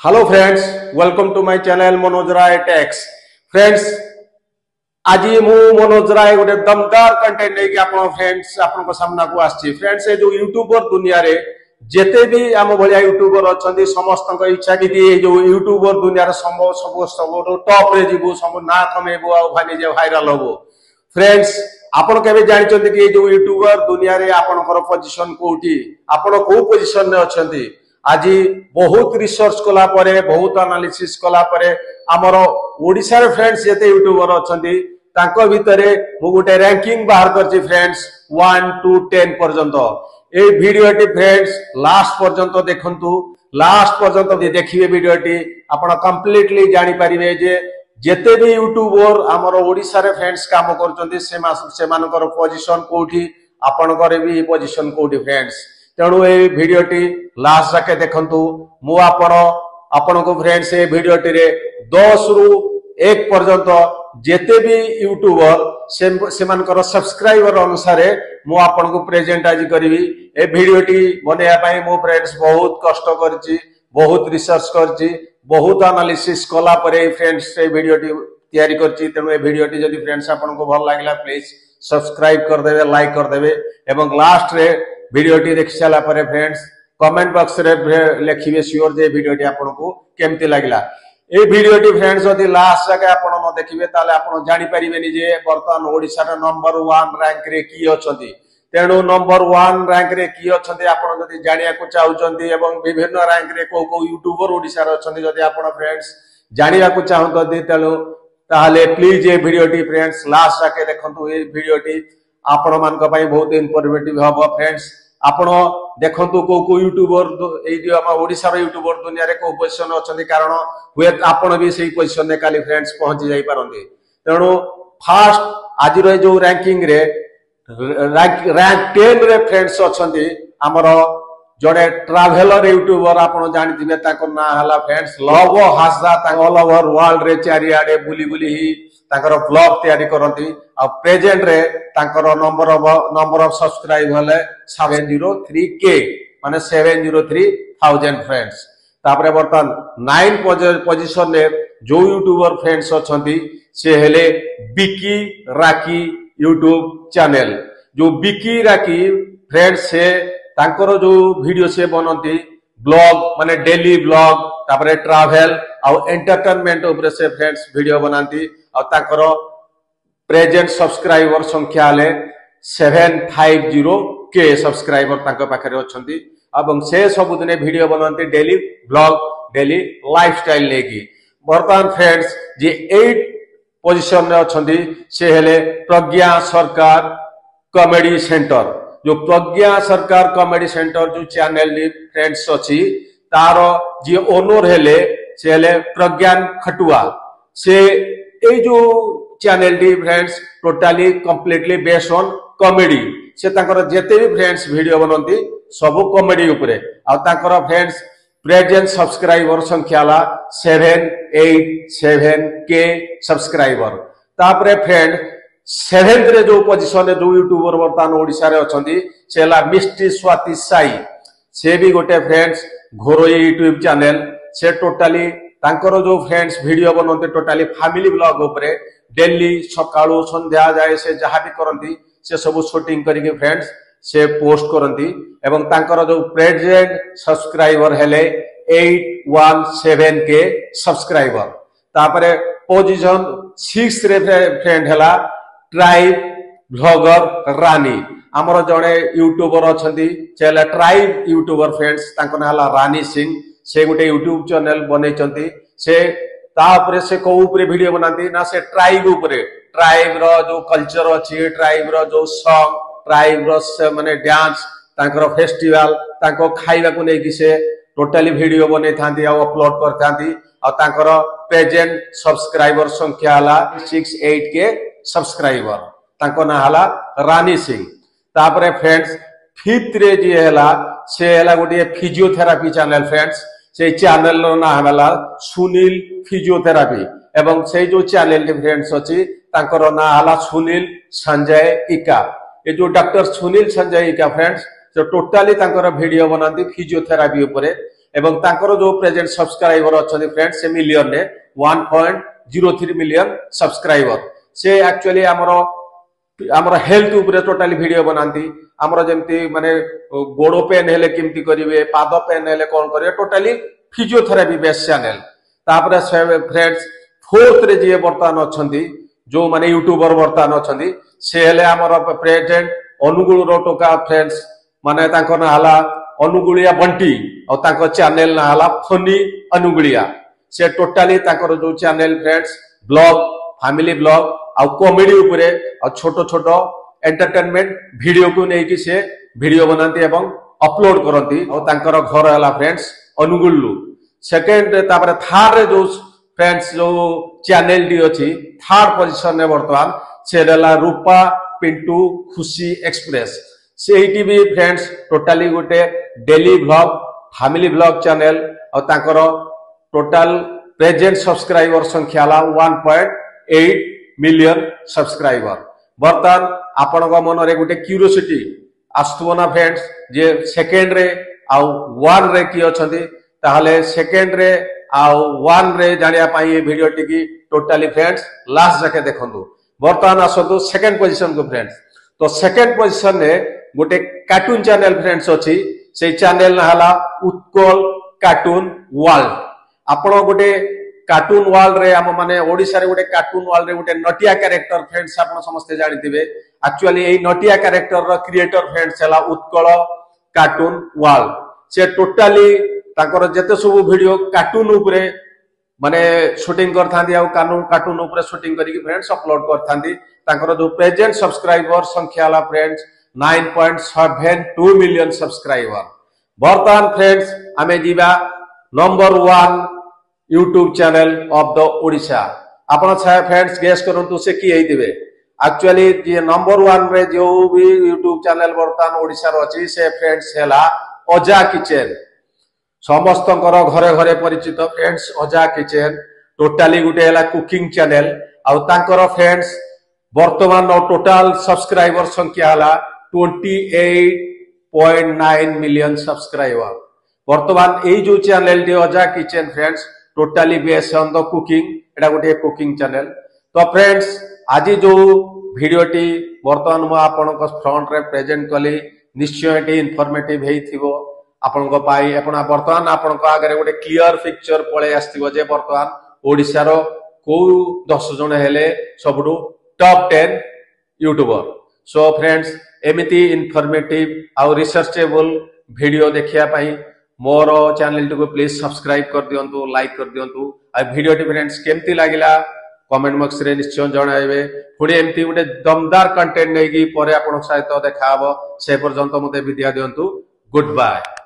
Hello friends, welcome to my channel Manoj Rai Techs. Friends, आज मु मनोज राय गोटे दमदार कंटेंट लेके आपण फ्रेंड्स आपण सामना को आछि। फ्रेंड्स, ए जो यूट्यूबर दुनिया रे जेते भी आम भलिया यूट्यूबर अछंती समस्त इच्छा कि जो यूट्यूबर दुनिया रे सब टॉप रे जीवु, सब ना कमेबो आ भानी जे वायरल होबो। फ्रेंड्स, आपण केबे जानि चंती कि जो यूट्यूबर दुनिया रे आपनकर पोजीशन कोठी, आपण को पोजीशन ने अछंती। आज बहुत रिसर्च कला परे, बहुत एनालिसिस कला परे हमर ओडिसा रे फ्रेंड्स जेते यूट्यूबर अछंती तांको भितरे मु गोटे रैंकिंग बाहर करछि फ्रेंड्स 1 to 10 पर्यंत। ए वीडियोटी फ्रेंड्स लास्ट पर्यंत देखंतु, लास्ट पर्यंत देखिबे वीडियोटी आपण कंप्लीटली जानि परिबे जे जेते भी यूट्यूबर हमर ओडिसा रे फ्रेंड्स काम करचंती से मानकर पोजीशन कोठी, आपनकर भी पोजीशन कोठी फ्रेंड्स। तेणु ए वीडियोटी लास्ट जाके देखंतु। मु आपण को फ्रेंड्स ए वीडियोटी रे 10 रु 1 पर्यंत जेते भी यूट्यूबर से मानकर सब्सक्राइबर अनुसार मु आपण को प्रेजेंट आज करी। ए वीडियोटी बनेया पई मो फ्रेंड्स बहुत कष्ट करची, बहुत रिसर्च करची, बहुत एनालिसिस कला परे फ्रेंड्स ए वीडियोटी तैयारी करची। तेणु ए वीडियोटी जदि फ्रेंड्स आपण को भल लागला प्लीज सब्सक्राइब कर देबे, लाइक कर देबे एवं लास्ट रे वीडियोटी देखि साला परे फ्रेंड्स कमेंट बॉक्स रे लिखिबे श्योर जे वीडियोटी आपनको केमती लागला। ए वीडियोटी फ्रेंड्स जदि लास्ट जाके आपण न देखिबे ताले आपण जानि परिबेनी जे वर्तमान ओडिसा रे नंबर 1 रैंक रे की अछंती। तेणु नंबर 1 रैंक रे की अछंती आपण जदि जानिया को चाहुचंती एवं विभिन्न रैंक रे को यूट्यूबर ओडिसा रे अछंती जदि आपण फ्रेंड्स जानिया को चाहुचंती तेणु ताले प्लीज ए वीडियोटी फ्रेंड्स लास्ट जाके देखंतु। ए वीडियोटी आपण मानक पई बहुत इंफॉर्मेटिव हबो फ्रेंड्स। आपण देखंतु को यूट्यूबर ए जो हम ओडिसा रे यूट्यूबर दुनिया रे को पोजीशन अछंती, कारण हुए आपण भी सही पोजीशन ने काली फ्रेंड्स पहुंची जाई पारंती। तेणु फास्ट आज रे जो रैंकिंग रे रैंक 10 रे फ्रेंड्स अछंती हमर जड़े ट्रैवलर यूट्यूबर आपण जानि दिबे ताको ना हला फ्रेंड्स लव हासदा ता ऑल ओवर वर्ल्ड रे चारियाडे बुली बुली ही ताकर ब्लॉग तैयारी करंती। आ प्रेजेंट रे ताकर नंबर ऑफ सब्सक्राइब हले 703k माने 703,000 फ्रेंड्स। तापरे बर्तन 9 पोजीशन रे जो यूट्यूबर फ्रेंड्स अछंती से हेले बिकी राकी यूट्यूब चैनल। जो बिकी राकी फ्रेंड्स से तांकर जो वीडियो से बनती ब्लॉग माने डेली ब्लॉग, तापरे ट्रैवल आ एंटरटेनमेंट ऊपर से फ्रेंड्स वीडियो बनाती। आ तांकर प्रेजेंट सब्सक्राइबर संख्या ले 750k सब्सक्राइबर तांको पाखरे अछंती एवं से सब दिन वीडियो बनाती डेली ब्लॉग, डेली लाइफस्टाइल लेकी। वर्तमान फ्रेंड्स जे 8 पोजीशन रे अछंती से हेले प्रज्ञा सरकार कॉमेडी सेंटर। जो प्रज्ञा सरकार कॉमेडी सेंटर जो चैनल फ्रेंड्स अछि तार जे ओनर हेले से हेले प्रज्ञान खटुआ। से ए जो channel D friends totally completely based on comedy. से ताकर जेते भी फ्रेंड्स वीडियो बनंती सब कॉमेडी ऊपरे। आ ताकर फ्रेंड्स प्रेजेंट सब्सक्राइबर संख्या ला 787k सब्सक्राइबर। तापरे फ्रेंड 7th रे जो पोजीशन रे जो यूट्यूबर वर्तमान ओडिसा रे अछंती सेला मिस्टी स्वाति साई। से भी गोटे फ्रेंड्स घोरोई यूट्यूब चैनल। से टोटली तांकर जो फ्रेंड्स वीडियो बनते टोटली फैमिली ब्लॉग ऊपरे डेली सकाळू संध्या जाए से जहां भी करंती से सब शूटिंग करके फ्रेंड्स से पोस्ट करंती। एवं तांकर जो प्रेजेंट सब्सक्राइबर हेले 817k सब्सक्राइबर। तापरे पोजीशन 6 रे फ्रेंड हला ट्राइब ब्लॉगर रानी। हमर जड़े यूट्यूबर अछंती चला ट्राइब यूट्यूबर फ्रेंड्स तांको ना हला रानी सिंह। से गोटे यूट्यूब चैनल बनेचंती। से तापरे से को ऊपर वीडियो बनाती ना से ट्राइब ऊपर, ट्राइब रो जो कल्चर अछि, ट्राइब रो जो सॉन्ग, ट्राइब रो माने डांस, तांकर फेस्टिवल, तांको खाइबा को नै कि से टोटली वीडियो बने थांती आ अपलोड कर थांती। आ तांकर प्रेजेंट सब्सक्राइबर संख्या हला 68k सब्सक्राइबर। तांको ना हला रानी सिंह। तापरे फ्रेंड्स 5th रे जे हला से हला गोटे फिजियोथेरापी चैनल फ्रेंड्स। से चैनल ना हला सुनील फिजियोथेरापी एवं से जो चैनल फ्रेंड्स अछि तांकर ना हला सुनील संजय इका। ये जो डॉक्टर सुनील संजय इका फ्रेंड्स से टोटली तांकर वीडियो बनाती फिजियोथेरापी ऊपर एवं तांकर जो प्रेजेंट सब्सक्राइबर अच्छा फ्रेंड्स से मिलियन ने 1.03 मिलियन सब्सक्राइबर से एक्चुअली आमर हेल्थ उपरे टोटाली वीडियो बनाती आमर जमती माने गोड़ पेन हेले केमती करिवे पाद पेन हेले कोन करिवे टोटाली फिजियोथेरापी बेस चैनल तापर फ्रेंड्स फोर्थ रे जे वर्तमान अछंती जो माने यूट्यूबर वर्तमान अछंती से हेले आमर प्रेजेंट अनुगुल रो टोका फ्रेंड्स माने तांको ना हला अनुगुलिया बंटी और तांको चैनल ना हला फनी अनुगुलिया से टोटाली तांकर जो channel friends vlog family vlog आ कॉमेडी उपरे और छोटो छोटो एंटरटेनमेंट वीडियो को लेकिन से वीडियो बनाती एवं अपलोड करती और तांकर घर है फ्रेंड्स अनुगुल्लू सेकेंड तापर थर्ड रे जो फ्रेंड्स जो चैनल डी अच्छी थर्ड पोजीशन में वर्तमान से रूपा पिंटू खुशी एक्सप्रेस से भी फ्रेंड्स टोटाली गोटे daily blog family blog channel और तांकर टोटाल प्रेजेंट सब्सक्राइबर संख्या 1.8 मिलियन सब्सक्राइबर बर्तमान आपण मन रे गोटे क्यूरियोसिटी आसुव ना फ्रेंड्स जे सेकेंड रे आउ वन रे की अछंती ताहले सेकेंड रे आउ वन रे जानिया पाई वीडियो टिकी टोटाली फ्रेंड्स लास्ट जाके देखंतु बर्तमान आसतु सेकेंड पोजीशन को फ्रेंड्स तो सेकेंड पोजीशन ने गोटे कार्टून चैनल फ्रेंड्स अछि से चैनल ना हला उत्कल कार्टून वर्ल्ड आपण गोटे कार्टून वर्ल्ड रे हम माने ओडिसा रे गोटे कार्टून वर्ल्ड रे गोटे नटिया कैरेक्टर फ्रेंड्स आपण समस्त जानिथिबे एक्चुअली एई नटिया कैरेक्टर रो क्रिएटर फ्रेंड्स हला उत्कल कार्टून वर्ल्ड से टोटाली ताकर जते सब वीडियो कार्टून उपरे माने शूटिंग करथांदी आ कार्टून उपरे शूटिंग करिक फ्रेंड्स अपलोड करथांदी ताकर जो प्रेजेंट सब्सक्राइबर संख्या हला फ्रेंड्स 9.72 मिलियन सब्सक्राइबर बर्तमान फ्रेंड्स आमे जीवा number 1 YouTube channel of the Odisha आपण छाया फ्रेंड्स गेस करंतु से की हेतिबे एक्चुअली जे नंबर 1 रे जो भी यूट्यूब चैनल बर्तमान ओडिशा रो अछि से फ्रेंड्स हैला अजा किचन समस्त घरे घरे परिचित फ्रेंड्स अजा किचन टोटाली गुटे हैला कुकिंग चैनल आ तांकर फ्रेंड्स वर्तमान टोटल सब्सक्राइबर संख्या हला 28.9 मिलियन सब्सक्राइबर वर्तमान ए जो चैनल डी अजा kitchen friends totally based on the cooking एटा गोटे कुकिंग चैनल तो फ्रेंड्स आज जो वीडियोटी वर्तमान मु आपन को फ्रंट रे प्रेजेंट कली निश्चय एटी इन्फॉर्मेटिव हेइथिबो आपन को पाई आपण वर्तमान आपन को आगे गोटे क्लियर पिक्चर पळे आस्तिबो जे वर्तमान ओडिसा रो को 10 जण हेले सबडू टॉप 10 यूट्यूबर सो फ्रेंड्स एमिति इन्फॉर्मेटिव आ रिसर्चेबल वीडियो देखिया पाई मोर चैनल को प्लीज सब्सक्राइब कर दियंतु लाइक कर दियंतु आ वीडियो टी फ्रेंड्स केमती लागिला कमेंट बॉक्स रे निश्चय जणाइबे पुणी एमती गोटे दमदार कंटेंट नेकी परे आपन सहित देखाबो से पर्यंत मते विद्या दियंतु गुड बाय।